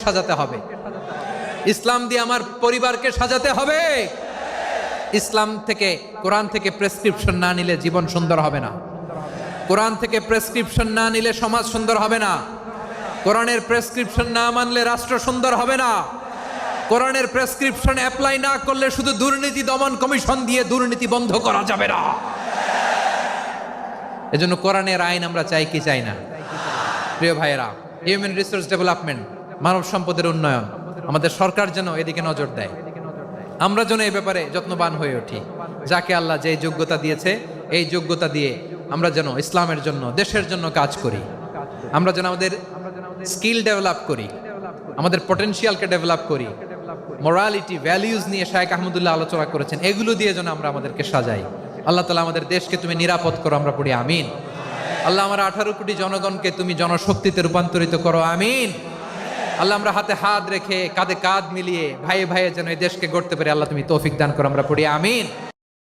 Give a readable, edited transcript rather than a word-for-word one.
সাজাতে হবে, ইসলাম দিয়ে আমার পরিবারকে সাজাতে হবে। ইসলাম থেকে, কোরআন থেকে প্রেসক্রিপশন না নিলে জীবন সুন্দর হবে না। কোরআন থেকে প্রেসক্রিপশন না নিলে সমাজ সুন্দর হবে না। কোরআনের প্রেসক্রিপশন না মানলে রাষ্ট্র সুন্দর হবে না। কোরআনের প্রেসক্রিপশন অ্যাপ্লাই না করলে শুধু দুর্নীতি দমন কমিশন দিয়ে দুর্নীতি বন্ধ করা যাবে না। এজন্য কোরআনের আইন আমরা চাই কি চাই না? প্রিয় ভাইয়েরা, হিউম্যান রিসোর্স ডেভেলপমেন্ট, মানব সম্পদের উন্নয়ন, আমাদের সরকার যেন এদিকে নজর দেয়। আমরা যেন এই ব্যাপারে যত্নবান হয়ে উঠি। যাকে আল্লাহ যে যোগ্যতা দিয়েছে, এই যোগ্যতা দিয়ে আমরা যেন ইসলামের জন্য, দেশের জন্য কাজ করি। আমরা যেন আমাদের স্কিল ডেভেলপ করি, আমাদের পটেনশিয়ালকে ডেভেলপ করি। মোরালিটি, ভ্যালিউজ নিয়ে শায়েখ আহমদুল্লাহ আলোচনা করেছেন, এগুলো দিয়ে যেন আমরা আমাদেরকে সাজাই। আল্লাহ তাআলা আমাদের দেশকে তুমি নিরাপদ করো, আমরা পড়ি আমিন। আল্লাহ আমার 18 কোটি জনগণকে তুমি জনশক্তিতে রূপান্তরিত করো, আমিন। আল্লাহ আমরা হাতে হাত রেখে, কাঁধে কাঁধ মিলিয়ে, ভাইয়ে ভাইয়ে যেন এই দেশকে গড়তে পারি, আল্লাহ তুমি তৌফিক দান করো, আমরা পড়ি আমিন।